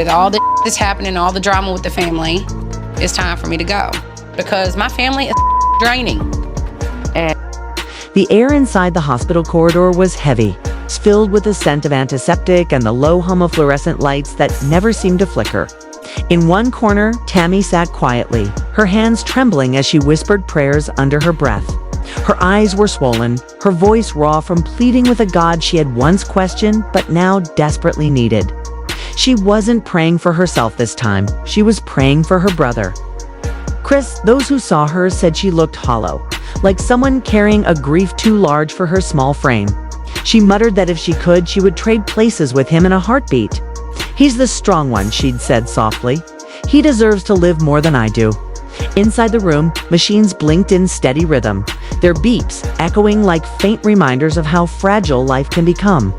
With all the that's happening, all the drama with the family, it's time for me to go because my family is draining. And the air inside the hospital corridor was heavy, filled with the scent of antiseptic and the low hum of fluorescent lights that never seemed to flicker. In one corner, Tammy sat quietly, her hands trembling as she whispered prayers under her breath. Her eyes were swollen, her voice raw from pleading with a God she had once questioned but now desperately needed. She wasn't praying for herself this time, she was praying for her brother. Chris, those who saw her said she looked hollow, like someone carrying a grief too large for her small frame. She muttered that if she could, she would trade places with him in a heartbeat. "He's the strong one," she'd said softly. "He deserves to live more than I do." Inside the room, machines blinked in steady rhythm, their beeps echoing like faint reminders of how fragile life can become.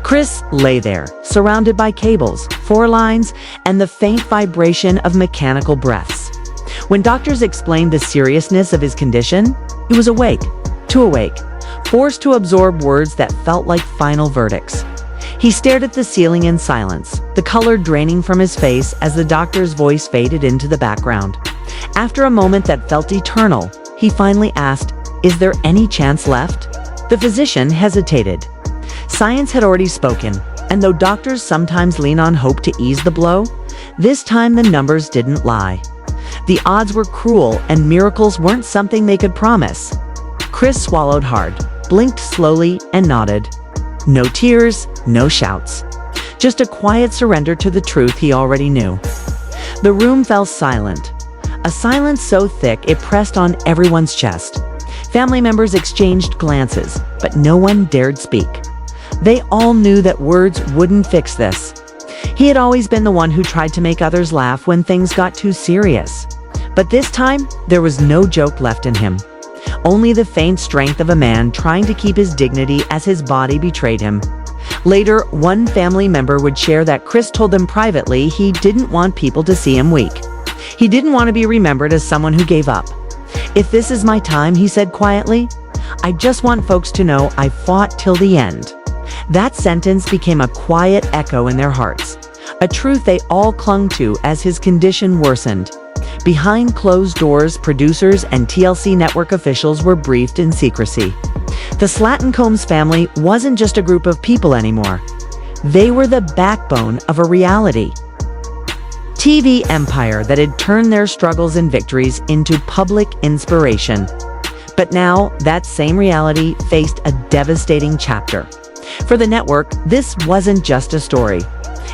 Chris lay there, surrounded by cables, four lines, and the faint vibration of mechanical breaths. When doctors explained the seriousness of his condition, he was awake, too awake, forced to absorb words that felt like final verdicts. He stared at the ceiling in silence, the color draining from his face as the doctor's voice faded into the background. After a moment that felt eternal, he finally asked, "Is there any chance left?" The physician hesitated. Science had already spoken, and though doctors sometimes lean on hope to ease the blow, this time the numbers didn't lie. The odds were cruel, and miracles weren't something they could promise. Chris swallowed hard, blinked slowly, and nodded. No tears, no shouts. Just a quiet surrender to the truth he already knew. The room fell silent, a silence so thick it pressed on everyone's chest. Family members exchanged glances, but no one dared speak. They all knew that words wouldn't fix this. He had always been the one who tried to make others laugh when things got too serious. But this time, there was no joke left in him. Only the faint strength of a man trying to keep his dignity as his body betrayed him. Later, one family member would share that Chris told them privately he didn't want people to see him weak. He didn't want to be remembered as someone who gave up. "If this is my time," he said quietly, "I just want folks to know I fought till the end." That sentence became a quiet echo in their hearts, a truth they all clung to as his condition worsened. Behind closed doors, producers and TLC network officials were briefed in secrecy. The Slaton Combs family wasn't just a group of people anymore. They were the backbone of a reality. TV empire that had turned their struggles and victories into public inspiration. But now, that same reality faced a devastating chapter. For the network, this wasn't just a story.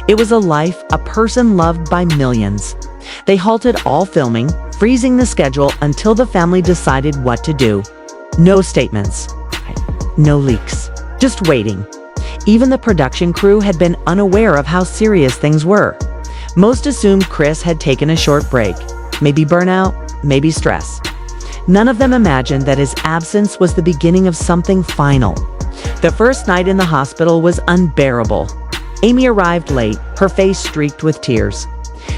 It was a life, a person loved by millions. They halted all filming, freezing the schedule until the family decided what to do. No statements, no leaks, just waiting. Even the production crew had been unaware of how serious things were. Most assumed Chris had taken a short break, maybe burnout, maybe stress. None of them imagined that his absence was the beginning of something final. The first night in the hospital was unbearable. Amy arrived late, her face streaked with tears.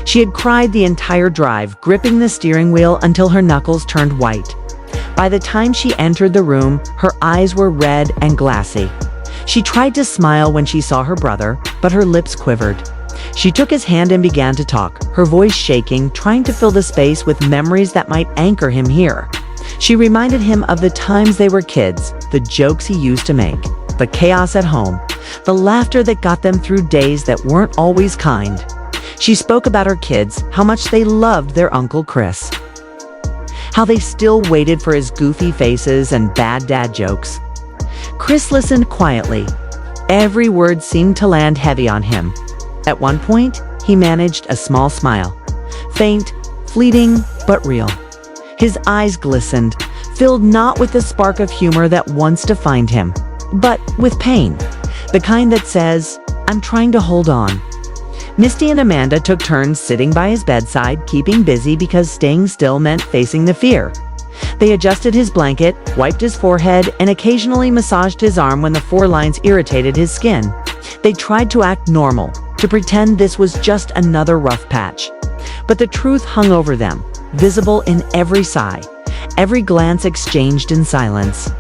She had cried the entire drive, gripping the steering wheel until her knuckles turned white. By the time she entered the room, her eyes were red and glassy. She tried to smile when she saw her brother, but her lips quivered. She took his hand and began to talk, her voice shaking, trying to fill the space with memories that might anchor him here. She reminded him of the times they were kids, the jokes he used to make, the chaos at home, the laughter that got them through days that weren't always kind. She spoke about her kids, how much they loved their Uncle Chris, how they still waited for his goofy faces and bad dad jokes. Chris listened quietly. Every word seemed to land heavy on him. At one point, he managed a small smile. Faint, fleeting, but real. His eyes glistened, filled not with the spark of humor that once defined him, but with pain. The kind that says, "I'm trying to hold on." Misty and Amanda took turns sitting by his bedside, keeping busy because staying still meant facing the fear. They adjusted his blanket, wiped his forehead, and occasionally massaged his arm when the four lines irritated his skin. They tried to act normal, to pretend this was just another rough patch. But the truth hung over them, visible in every sigh, every glance exchanged in silence.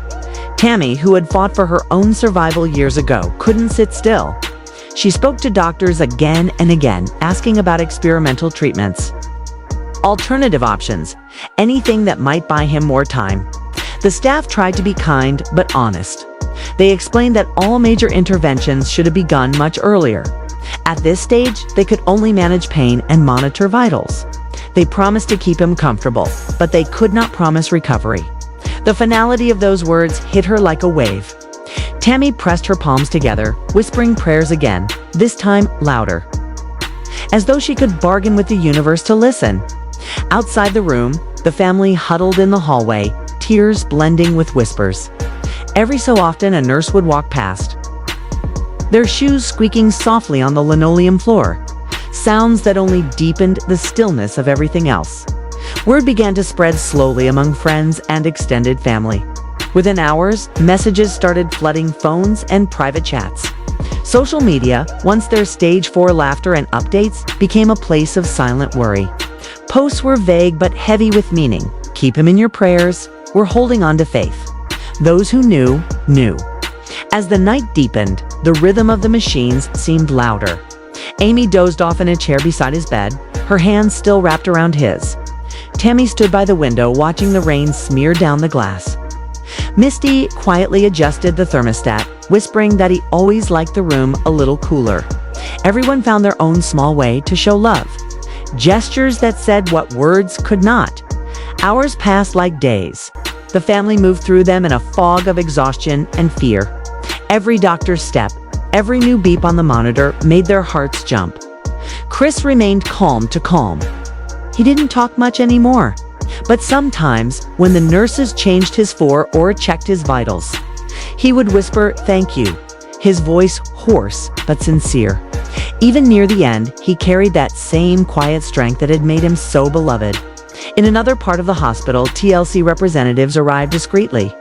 Tammy, who had fought for her own survival years ago, couldn't sit still. She spoke to doctors again and again, asking about experimental treatments, alternative options, anything that might buy him more time. The staff tried to be kind but honest. They explained that all major interventions should have begun much earlier. At this stage, they could only manage pain and monitor vitals. They promised to keep him comfortable, but they could not promise recovery. The finality of those words hit her like a wave. Tammy pressed her palms together, whispering prayers again, this time louder, as though she could bargain with the universe to listen. Outside the room, the family huddled in the hallway, tears blending with whispers. Every so often, a nurse would walk past, their shoes squeaking softly on the linoleum floor, sounds that only deepened the stillness of everything else. Word began to spread slowly among friends and extended family. Within hours, messages started flooding phones and private chats. Social media, once their stage 4 laughter and updates, became a place of silent worry. Posts were vague but heavy with meaning. Keep him in your prayers. We're holding on to faith. Those who knew, knew. As the night deepened, the rhythm of the machines seemed louder. Amy dozed off in a chair beside his bed, her hands still wrapped around his. Tammy stood by the window watching the rain smear down the glass. Misty quietly adjusted the thermostat, whispering that he always liked the room a little cooler. Everyone found their own small way to show love. Gestures that said what words could not. Hours passed like days. The family moved through them in a fog of exhaustion and fear. Every doctor's step, every new beep on the monitor made their hearts jump. Chris remained calm to calm. He didn't talk much anymore. But sometimes, when the nurses changed his floor or checked his vitals, he would whisper, "Thank you," his voice hoarse but sincere. Even near the end, he carried that same quiet strength that had made him so beloved. In another part of the hospital, TLC representatives arrived discreetly.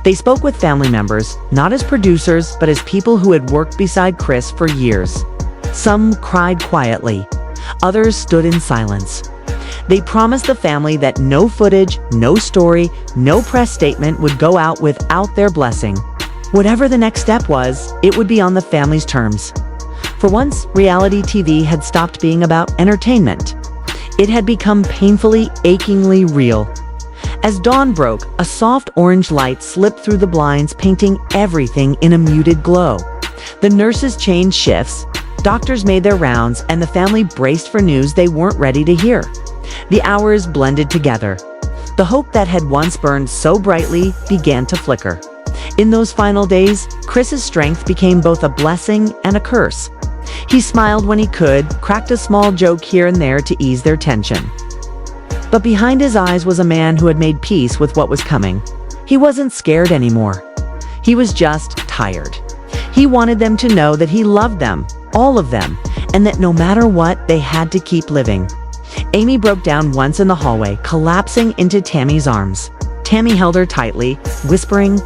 They spoke with family members, not as producers, but as people who had worked beside Chris for years. Some cried quietly. Others stood in silence. They promised the family that no footage, no story, no press statement would go out without their blessing. Whatever the next step was, it would be on the family's terms. For once, reality TV had stopped being about entertainment. It had become painfully, achingly real. As dawn broke, a soft orange light slipped through the blinds, painting everything in a muted glow. The nurses changed shifts, doctors made their rounds, and the family braced for news they weren't ready to hear. The hours blended together. The hope that had once burned so brightly began to flicker. In those final days, Chris's strength became both a blessing and a curse. He smiled when he could, cracked a small joke here and there to ease their tension. But behind his eyes was a man who had made peace with what was coming. He wasn't scared anymore. He was just tired. He wanted them to know that he loved them, all of them, and that no matter what, they had to keep living. Amy broke down once in the hallway, collapsing into Tammy's arms. Tammy held her tightly, whispering,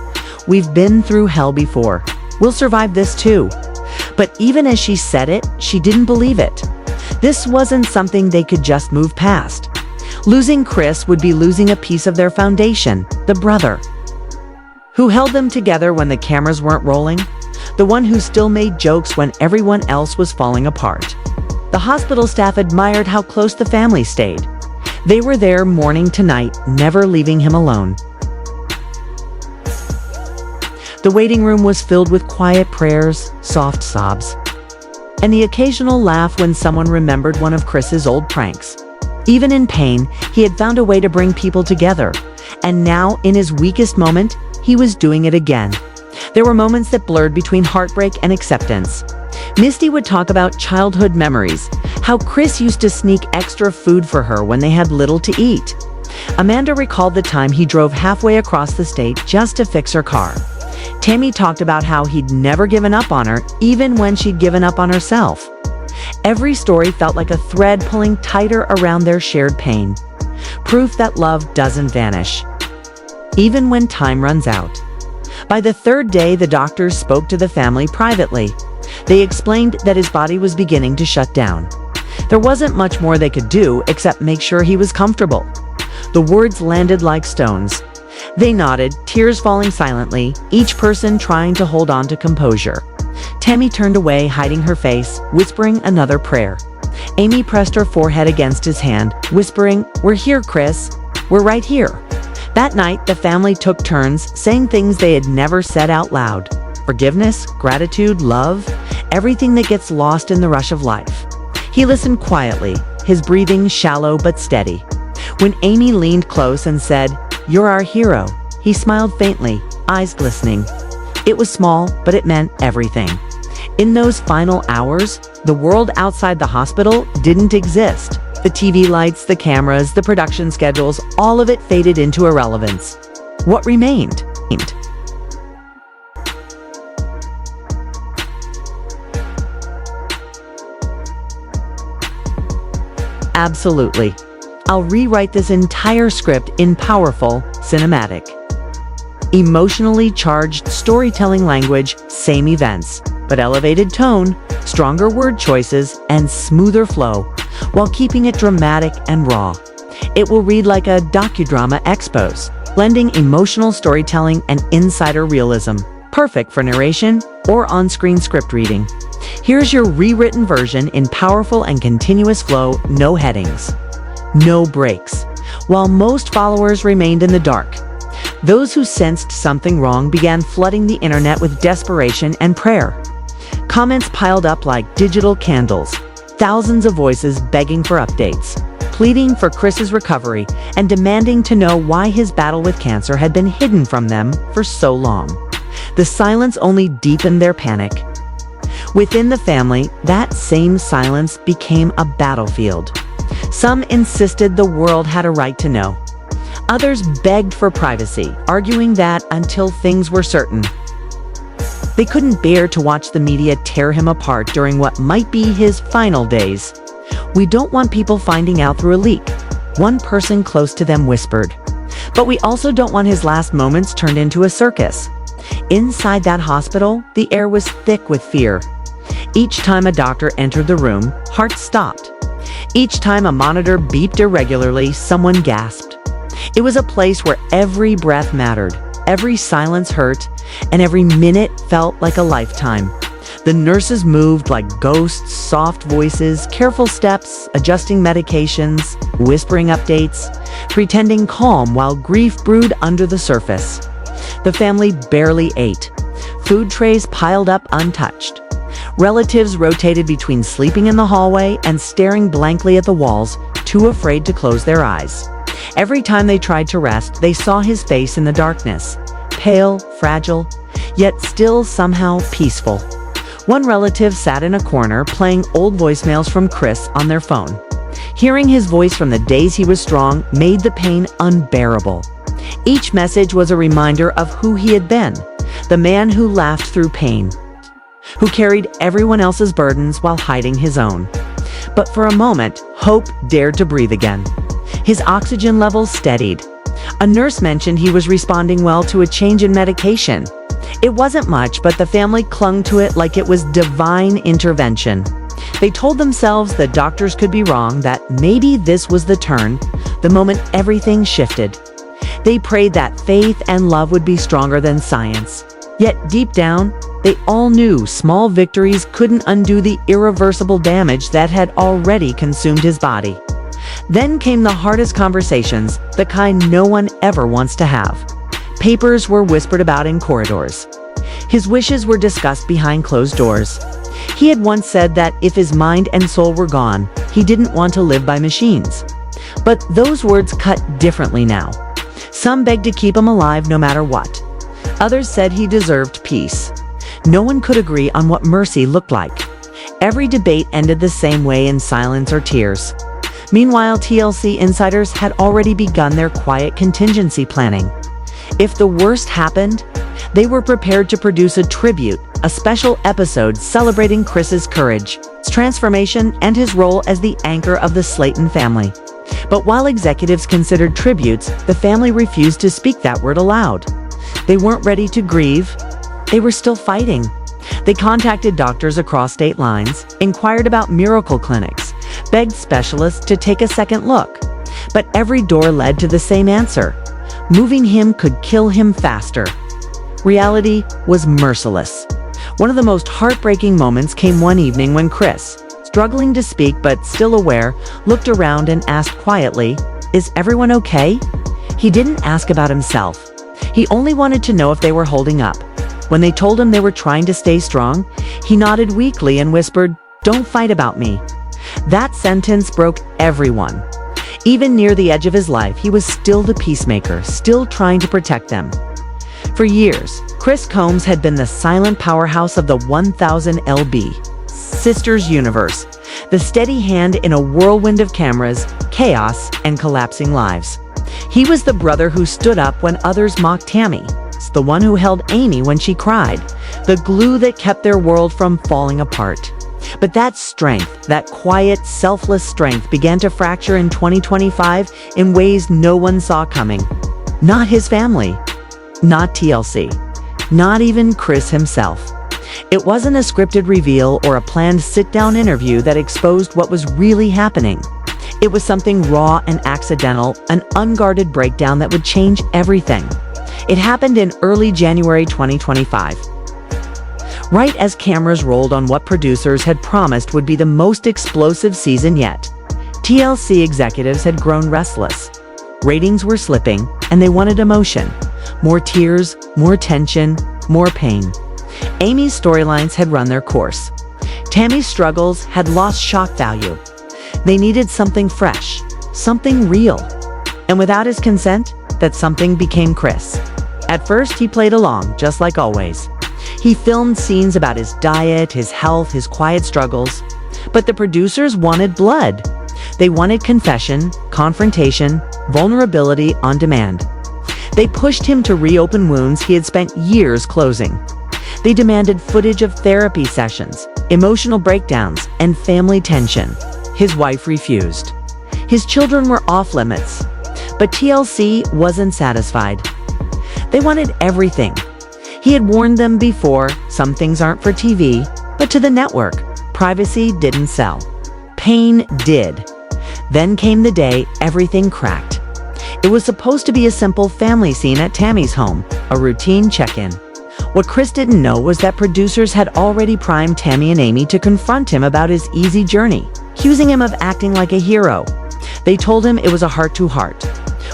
"We've been through hell before. We'll survive this too." But even as she said it, she didn't believe it. This wasn't something they could just move past. Losing Chris would be losing a piece of their foundation, the brother who held them together when the cameras weren't rolling, the one who still made jokes when everyone else was falling apart. The hospital staff admired how close the family stayed. They were there morning to night, never leaving him alone. The waiting room was filled with quiet prayers, soft sobs, and the occasional laugh when someone remembered one of Chris's old pranks. Even in pain, he had found a way to bring people together, and now, in his weakest moment, he was doing it again. There were moments that blurred between heartbreak and acceptance. Misty would talk about childhood memories, how Chris used to sneak extra food for her when they had little to eat. Amanda recalled the time he drove halfway across the state just to fix her car. Tammy talked about how he'd never given up on her, even when she'd given up on herself. Every story felt like a thread pulling tighter around their shared pain. Proof that love doesn't vanish, even when time runs out. By the third day, the doctors spoke to the family privately. They explained that his body was beginning to shut down. There wasn't much more they could do except make sure he was comfortable. The words landed like stones. They nodded, tears falling silently, each person trying to hold on to composure. Tammy turned away, hiding her face, whispering another prayer. Amy pressed her forehead against his hand, whispering, "We're here, Chris. We're right here." That night, the family took turns saying things they had never said out loud. Forgiveness, gratitude, love, everything that gets lost in the rush of life. He listened quietly, his breathing shallow but steady. When Amy leaned close and said, "You're our hero," he smiled faintly, eyes glistening. It was small, but it meant everything. In those final hours, the world outside the hospital didn't exist. The TV lights, the cameras, the production schedules, all of it faded into irrelevance. What remained? Absolutely. I'll rewrite this entire script in powerful, cinematic, emotionally charged storytelling language, same events, but elevated tone, stronger word choices, and smoother flow, while keeping it dramatic and raw. It will read like a docudrama expose, blending emotional storytelling and insider realism, perfect for narration or on-screen script reading. Here's your rewritten version in powerful and continuous flow, no headings, no breaks. While most followers remained in the dark, those who sensed something wrong began flooding the internet with desperation and prayer. Comments piled up like digital candles, thousands of voices begging for updates, pleading for Chris's recovery, and demanding to know why his battle with cancer had been hidden from them for so long. The silence only deepened their panic. Within the family, that same silence became a battlefield. Some insisted the world had a right to know. Others begged for privacy, arguing that until things were certain, they couldn't bear to watch the media tear him apart during what might be his final days. "We don't want people finding out through a leak," one person close to them whispered. "But we also don't want his last moments turned into a circus." Inside that hospital, the air was thick with fear. Each time a doctor entered the room, hearts stopped. Each time a monitor beeped irregularly, someone gasped. It was a place where every breath mattered, every silence hurt, and every minute felt like a lifetime. The nurses moved like ghosts, soft voices, careful steps, adjusting medications, whispering updates, pretending calm while grief brewed under the surface. The family barely ate. Food trays piled up untouched. Relatives rotated between sleeping in the hallway and staring blankly at the walls, too afraid to close their eyes. Every time they tried to rest, they saw his face in the darkness, pale, fragile, yet still somehow peaceful. One relative sat in a corner playing old voicemails from Chris on their phone. Hearing his voice from the days he was strong made the pain unbearable. Each message was a reminder of who he had been, the man who laughed through pain, who carried everyone else's burdens while hiding his own. But for a moment, hope dared to breathe again. His oxygen levels steadied. A nurse mentioned he was responding well to a change in medication. It wasn't much, but the family clung to it like it was divine intervention. They told themselves the doctors could be wrong, that maybe this was the turn, the moment everything shifted. They prayed that faith and love would be stronger than science. Yet deep down, they all knew small victories couldn't undo the irreversible damage that had already consumed his body. Then came the hardest conversations, the kind no one ever wants to have. Papers were whispered about in corridors. His wishes were discussed behind closed doors. He had once said that if his mind and soul were gone, he didn't want to live by machines. But those words cut differently now. Some begged to keep him alive no matter what. Others said he deserved peace. No one could agree on what mercy looked like. Every debate ended the same way, in silence or tears. Meanwhile, TLC insiders had already begun their quiet contingency planning. If the worst happened, they were prepared to produce a tribute, a special episode celebrating Chris's courage, his transformation, and his role as the anchor of the Slaton family. But while executives considered tributes, the family refused to speak that word aloud. They weren't ready to grieve. They were still fighting. They contacted doctors across state lines, inquired about miracle clinics, begged specialists to take a second look. But every door led to the same answer. Moving him could kill him faster. Reality was merciless. One of the most heartbreaking moments came one evening when Chris, struggling to speak but still aware, looked around and asked quietly, "Is everyone okay?" He didn't ask about himself. He only wanted to know if they were holding up. When they told him they were trying to stay strong, he nodded weakly and whispered, "Don't fight about me." That sentence broke everyone. Even near the edge of his life, he was still the peacemaker, still trying to protect them. For years, Chris Combs had been the silent powerhouse of the 1000 LB Sisters universe, the steady hand in a whirlwind of cameras, chaos, and collapsing lives. He was the brother who stood up when others mocked Tammy, the one who held Amy when she cried, the glue that kept their world from falling apart. But that strength, that quiet, selfless strength, began to fracture in 2025 in ways no one saw coming. Not his family, not TLC, not even Chris himself. It wasn't a scripted reveal or a planned sit-down interview that exposed what was really happening. It was something raw and accidental, an unguarded breakdown that would change everything. It happened in early January 2025. Right as cameras rolled on what producers had promised would be the most explosive season yet, TLC executives had grown restless. Ratings were slipping, and they wanted emotion. More tears, more tension, more pain. Amy's storylines had run their course. Tammy's struggles had lost shock value. They needed something fresh, something real. And without his consent, that something became Chris. At first, he played along, just like always. He filmed scenes about his diet, his health, his quiet struggles. But the producers wanted blood. They wanted confession, confrontation, vulnerability on demand. They pushed him to reopen wounds he had spent years closing. They demanded footage of therapy sessions, emotional breakdowns, and family tension. His wife refused. His children were off limits. But TLC wasn't satisfied. They wanted everything. He had warned them before, some things aren't for TV, but to the network, privacy didn't sell. Pain did. Then came the day everything cracked. It was supposed to be a simple family scene at Tammy's home, a routine check-in. What Chris didn't know was that producers had already primed Tammy and Amy to confront him about his easy journey, accusing him of acting like a hero. They told him it was a heart-to-heart.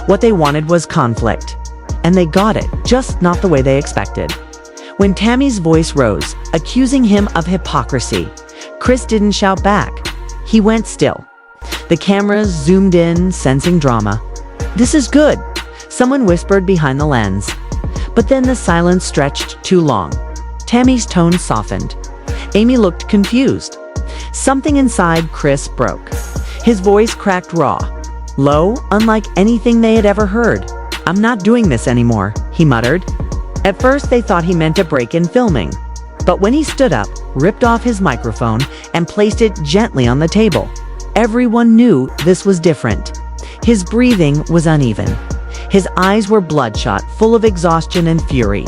What they wanted was conflict. And they got it, just not the way they expected. When Tammy's voice rose, accusing him of hypocrisy, Chris didn't shout back. He went still. The cameras zoomed in, sensing drama. "This is good," someone whispered behind the lens. But then the silence stretched too long. Tammy's tone softened. Amy looked confused. Something inside Chris broke. His voice cracked raw, low, unlike anything they had ever heard. "I'm not doing this anymore," he muttered. At first, they thought he meant a break in filming. But when he stood up, ripped off his microphone, and placed it gently on the table, everyone knew this was different. His breathing was uneven. His eyes were bloodshot, full of exhaustion and fury.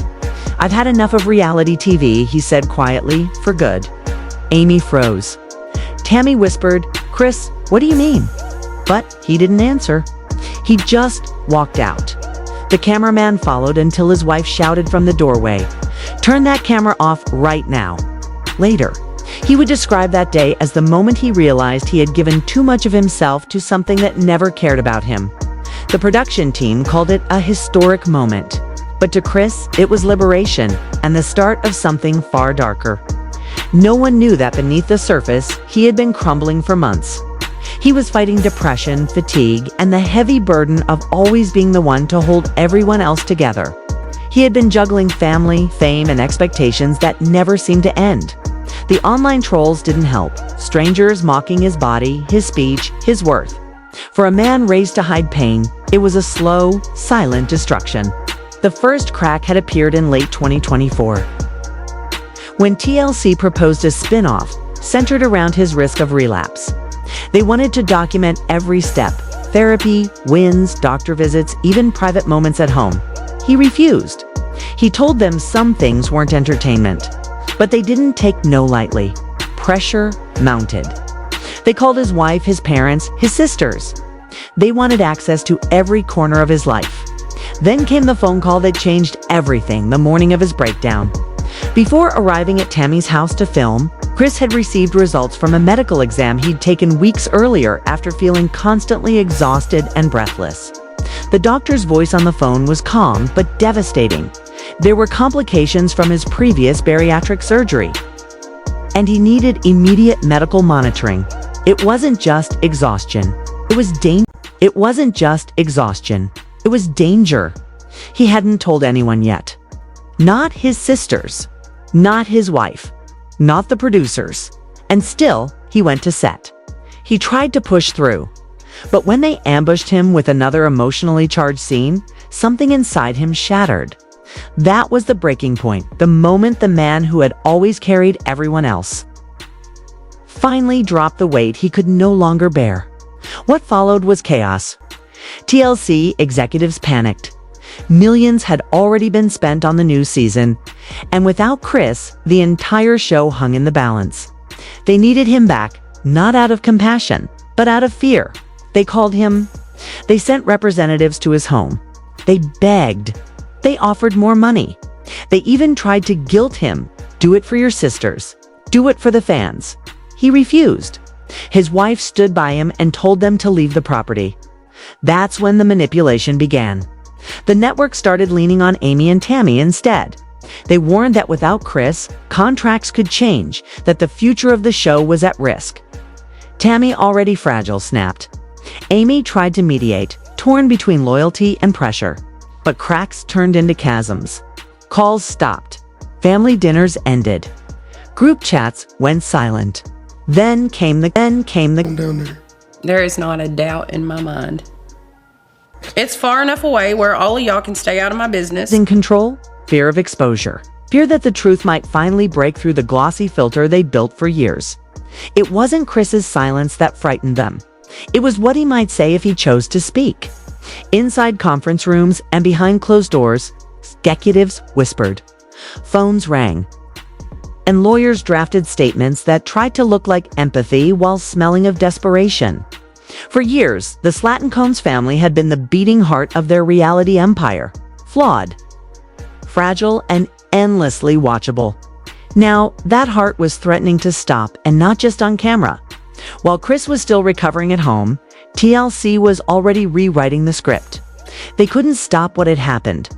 "I've had enough of reality TV," he said quietly, "for good." Amy froze. Tammy whispered, "Chris, what do you mean?" But he didn't answer. He just walked out. The cameraman followed until his wife shouted from the doorway, "Turn that camera off right now." Later, he would describe that day as the moment he realized he had given too much of himself to something that never cared about him. The production team called it a historic moment. But to Chris, it was liberation and the start of something far darker. No one knew that beneath the surface, he had been crumbling for months. He was fighting depression, fatigue, and the heavy burden of always being the one to hold everyone else together. He had been juggling family, fame, and expectations that never seemed to end. The online trolls didn't help, strangers mocking his body, his speech, his worth. For a man raised to hide pain, it was a slow, silent destruction. The first crack had appeared in late 2024. When TLC proposed a spin-off centered around his risk of relapse. They wanted to document every step, therapy, wins, doctor visits, even private moments at home. He refused. He told them some things weren't entertainment, but they didn't take no lightly. Pressure mounted. They called his wife, his parents, his sisters. They wanted access to every corner of his life. Then came the phone call that changed everything the morning of his breakdown. Before arriving at Tammy's house to film, Chris had received results from a medical exam he'd taken weeks earlier after feeling constantly exhausted and breathless. The doctor's voice on the phone was calm but devastating. There were complications from his previous bariatric surgery, and he needed immediate medical monitoring. It wasn't just exhaustion. It wasn't just exhaustion. It was danger. He hadn't told anyone yet. Not his sisters. Not his wife. Not the producers. And still, he went to set. He tried to push through. But when they ambushed him with another emotionally charged scene, something inside him shattered. That was the breaking point, the moment the man who had always carried everyone else finally dropped the weight he could no longer bear. What followed was chaos. TLC executives panicked. Millions had already been spent on the new season, and without Chris, the entire show hung in the balance. They needed him back, not out of compassion, but out of fear. They called him. They sent representatives to his home. They begged. They offered more money. They even tried to guilt him. Do it for your sisters. Do it for the fans. He refused. His wife stood by him and told them to leave the property. That's when the manipulation began. The network started leaning on Amy and Tammy instead. They warned that without Chris, contracts could change, that the future of the show was at risk. Tammy, already fragile, snapped. Amy tried to mediate, torn between loyalty and pressure. But cracks turned into chasms. Calls stopped. Family dinners ended. Group chats went silent. Then came the down there. There is not a doubt in my mind. It's far enough away where all of y'all can stay out of my business. in control, fear of exposure. Fear that the truth might finally break through the glossy filter they built for years. It wasn't Chris's silence that frightened them. It was what he might say if he chose to speak. Inside conference rooms and behind closed doors, executives whispered. Phones rang. And lawyers drafted statements that tried to look like empathy while smelling of desperation. For years, the Slaton family had been the beating heart of their reality empire. Flawed, fragile, and endlessly watchable. Now, that heart was threatening to stop, and not just on camera. While Chris was still recovering at home, TLC was already rewriting the script. They couldn't stop what had happened,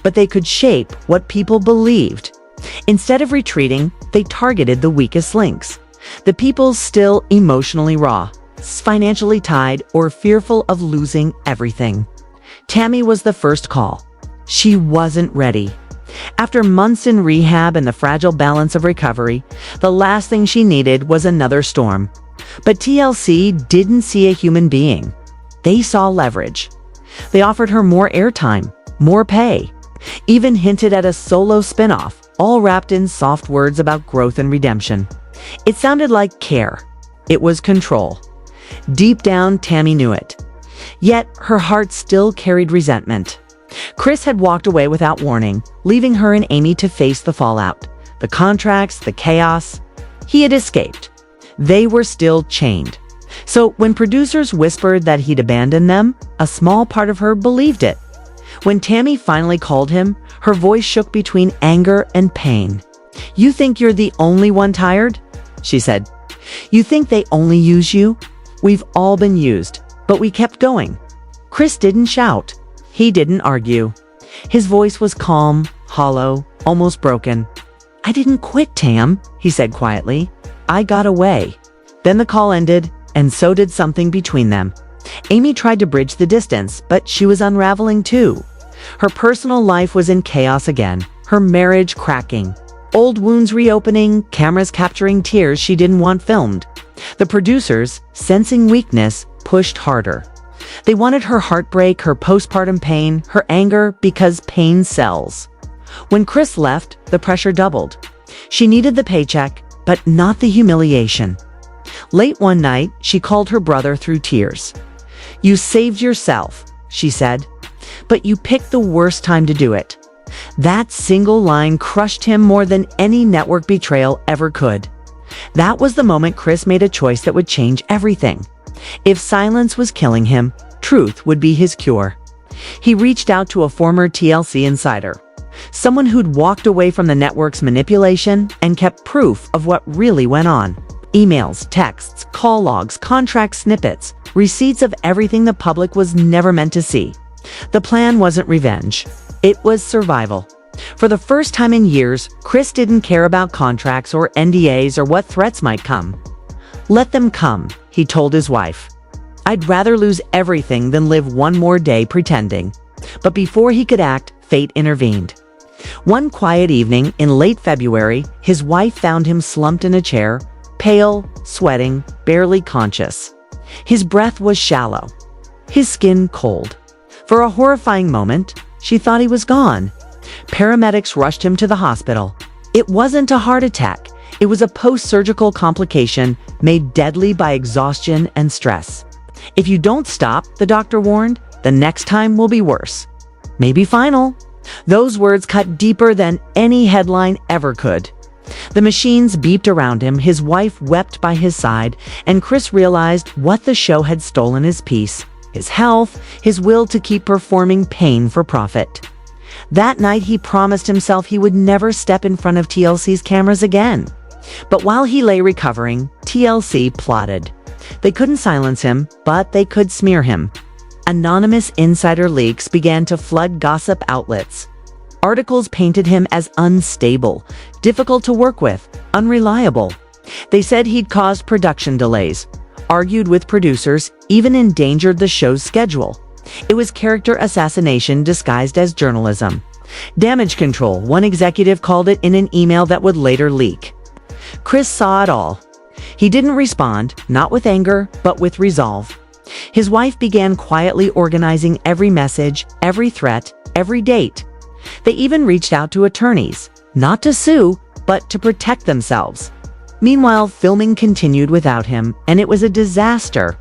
but they could shape what people believed. Instead of retreating, they targeted the weakest links. The people still emotionally raw, financially tied, or fearful of losing everything. Tammy was the first call. She wasn't ready. After months in rehab and the fragile balance of recovery, the last thing she needed was another storm. But TLC didn't see a human being. They saw leverage. They offered her more airtime, more pay, even hinted at a solo spinoff, all wrapped in soft words about growth and redemption. It sounded like care. It was control. Deep down, Tammy knew it. Yet, her heart still carried resentment. Chris had walked away without warning, leaving her and Amy to face the fallout, the contracts, the chaos. He had escaped. They were still chained. So when producers whispered that he'd abandoned them, a small part of her believed it. When Tammy finally called him, her voice shook between anger and pain. "You think you're the only one tired?" she said. "You think they only use you? We've all been used, but we kept going." Chris didn't shout. He didn't argue. His voice was calm, hollow, almost broken. "I didn't quit, Tam," he said quietly. "I got away." Then the call ended, and so did something between them. Amy tried to bridge the distance, but she was unraveling too. Her personal life was in chaos again, her marriage cracking, old wounds reopening, cameras capturing tears she didn't want filmed. The producers, sensing weakness, pushed harder. They wanted her heartbreak, her postpartum pain, her anger, because pain sells. When Chris left, the pressure doubled. She needed the paycheck, but not the humiliation. Late one night, she called her brother through tears. "You saved yourself," she said, "but you picked the worst time to do it." That single line crushed him more than any network betrayal ever could. That was the moment Chris made a choice that would change everything. If silence was killing him, truth would be his cure. He reached out to a former TLC insider. Someone who'd walked away from the network's manipulation and kept proof of what really went on. Emails, texts, call logs, contract snippets, receipts of everything the public was never meant to see. The plan wasn't revenge. It was survival. For the first time in years, Chris didn't care about contracts or NDAs or what threats might come. "Let them come," he told his wife. "I'd rather lose everything than live one more day pretending." But before he could act, fate intervened. One quiet evening in late February, his wife found him slumped in a chair, pale, sweating, barely conscious. His breath was shallow, his skin cold. For a horrifying moment, she thought he was gone. Paramedics rushed him to the hospital. It wasn't a heart attack. It was a post-surgical complication made deadly by exhaustion and stress. "If you don't stop," the doctor warned, "the next time will be worse. Maybe final." Those words cut deeper than any headline ever could. The machines beeped around him, his wife wept by his side, and Chris realized what the show had stolen: his peace, his health, his will to keep performing pain for profit. That night, he promised himself he would never step in front of TLC's cameras again. But while he lay recovering, TLC plotted. They couldn't silence him, but they could smear him. Anonymous insider leaks began to flood gossip outlets. Articles painted him as unstable, difficult to work with, unreliable. They said he'd caused production delays, argued with producers, even endangered the show's schedule. It was character assassination disguised as journalism. Damage control, one executive called it in an email that would later leak. Chris saw it all. He didn't respond, not with anger, but with resolve. His wife began quietly organizing every message, every threat, every date. They even reached out to attorneys, not to sue, but to protect themselves. Meanwhile, filming continued without him, and it was a disaster.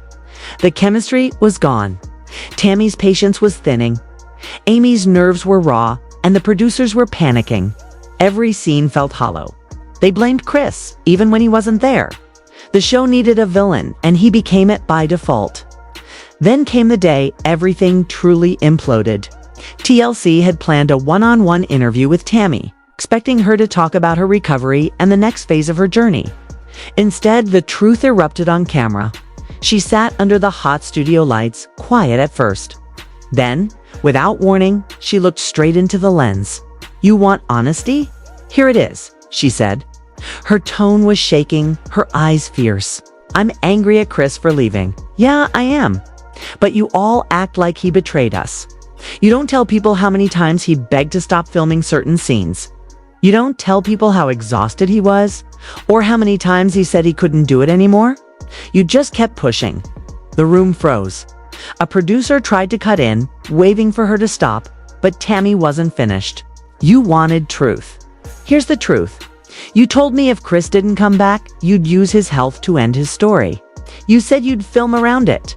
The chemistry was gone. Tammy's patience was thinning. Amy's nerves were raw, and the producers were panicking. Every scene felt hollow. They blamed Chris, even when he wasn't there. The show needed a villain, and he became it by default. Then came the day everything truly imploded. TLC had planned a one-on-one interview with Tammy, expecting her to talk about her recovery and the next phase of her journey. Instead, the truth erupted on camera. She sat under the hot studio lights, quiet at first. Then, without warning, she looked straight into the lens. "You want honesty? Here it is," she said. Her tone was shaking, her eyes fierce. "I'm angry at Chris for leaving. Yeah, I am. But you all act like he betrayed us. You don't tell people how many times he begged to stop filming certain scenes. You don't tell people how exhausted he was, or how many times he said he couldn't do it anymore. You just kept pushing." The room froze. A producer tried to cut in, waving for her to stop, but Tammy wasn't finished. "You wanted truth. Here's the truth. You told me if Chris didn't come back, you'd use his health to end his story. You said you'd film around it.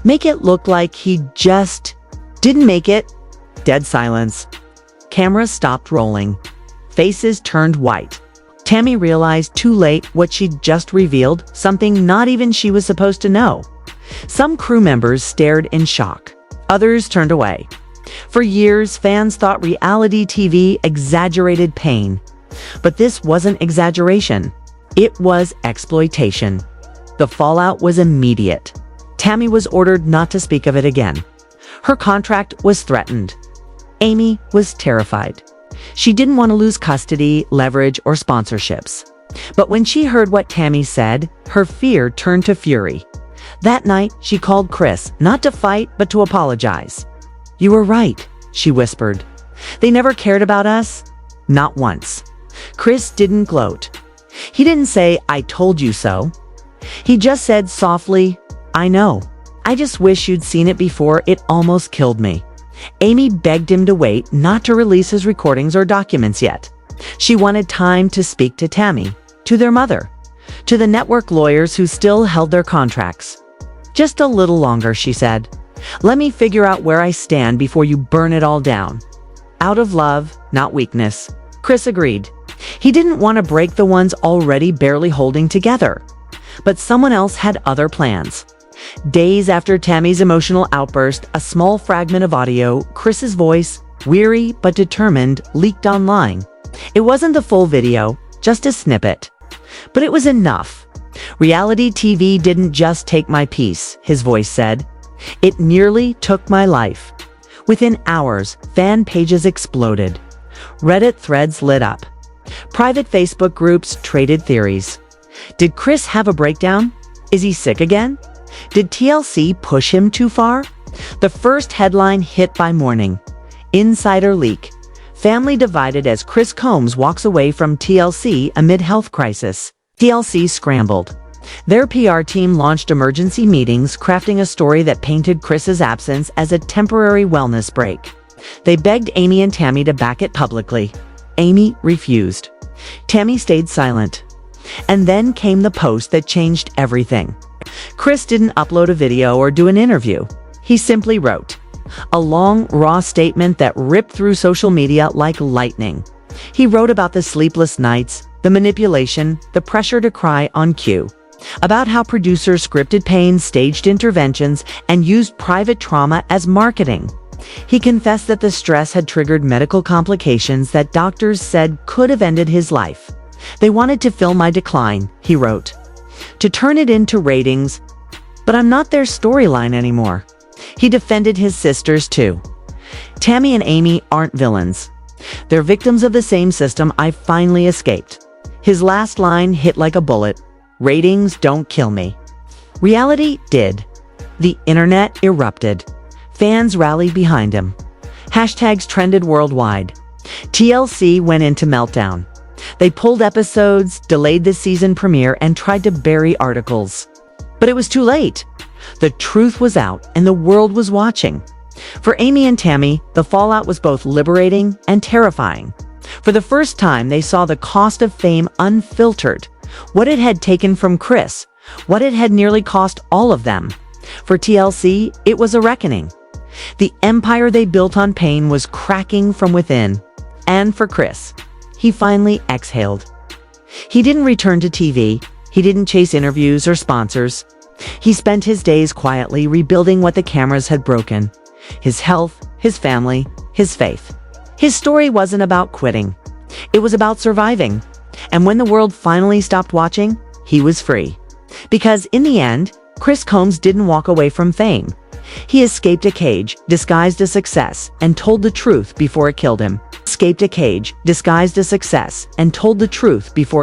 Make it look like he just didn't make it." Dead silence. Cameras stopped rolling. Faces turned white. Tammy realized too late what she'd just revealed, something not even she was supposed to know. Some crew members stared in shock. Others turned away. For years, fans thought reality TV exaggerated pain. But this wasn't exaggeration. It was exploitation. The fallout was immediate. Tammy was ordered not to speak of it again. Her contract was threatened. Amy was terrified. She didn't want to lose custody, leverage, or sponsorships. But when she heard what Tammy said, her fear turned to fury. That night, she called Chris, not to fight, but to apologize. "You were right," she whispered. "They never cared about us. Not once." Chris didn't gloat. He didn't say, "I told you so." He just said softly, "I know. I just wish you'd seen it before it almost killed me." Amy begged him to wait, not to release his recordings or documents yet. She wanted time to speak to Tammy, to their mother, to the network lawyers who still held their contracts. "Just a little longer," she said. "Let me figure out where I stand before you burn it all down." Out of love, not weakness, Chris agreed. He didn't want to break the ones already barely holding together. But someone else had other plans. Days after Tammy's emotional outburst, a small fragment of audio, Chris's voice, weary but determined, leaked online. It wasn't the full video, just a snippet. But it was enough. "Reality TV didn't just take my peace," his voice said. "It nearly took my life." Within hours, fan pages exploded. Reddit threads lit up. Private Facebook groups traded theories. Did Chris have a breakdown? Is he sick again? Did TLC push him too far? The first headline hit by morning. Insider leak. Family divided as Chris Combs walks away from TLC amid health crisis. TLC scrambled. Their PR team launched emergency meetings, crafting a story that painted Chris's absence as a temporary wellness break. They begged Amy and Tammy to back it publicly. Amy refused. Tammy stayed silent. And then came the post that changed everything. Chris didn't upload a video or do an interview. He simply wrote a long, raw statement that ripped through social media like lightning. He wrote about the sleepless nights, the manipulation, the pressure to cry on cue, about how producers scripted pain, staged interventions, and used private trauma as marketing. He confessed that the stress had triggered medical complications that doctors said could have ended his life. "They wanted to film my decline," he wrote, "to turn it into ratings, but I'm not their storyline anymore." He defended his sisters too. "Tammy and Amy aren't villains. They're victims of the same system I finally escaped." His last line hit like a bullet. "Ratings don't kill me." Reality did. The internet erupted. Fans rallied behind him. Hashtags trended worldwide. TLC went into meltdown. They pulled episodes, delayed the season premiere, and tried to bury articles. But it was too late. The truth was out, and the world was watching. For Amy and Tammy, the fallout was both liberating and terrifying. For the first time, they saw the cost of fame unfiltered. What it had taken from Chris, what it had nearly cost all of them. For TLC, it was a reckoning. The empire they built on pain was cracking from within. And for Chris, he finally exhaled. He didn't return to TV. He didn't chase interviews or sponsors. He spent his days quietly rebuilding what the cameras had broken. His health, his family, his faith. His story wasn't about quitting. It was about surviving. And when the world finally stopped watching, he was free. Because in the end, Chris Combs didn't walk away from fame. He escaped a cage, disguised as success, and told the truth before it killed him. Escaped a cage, disguised as success, and told the truth before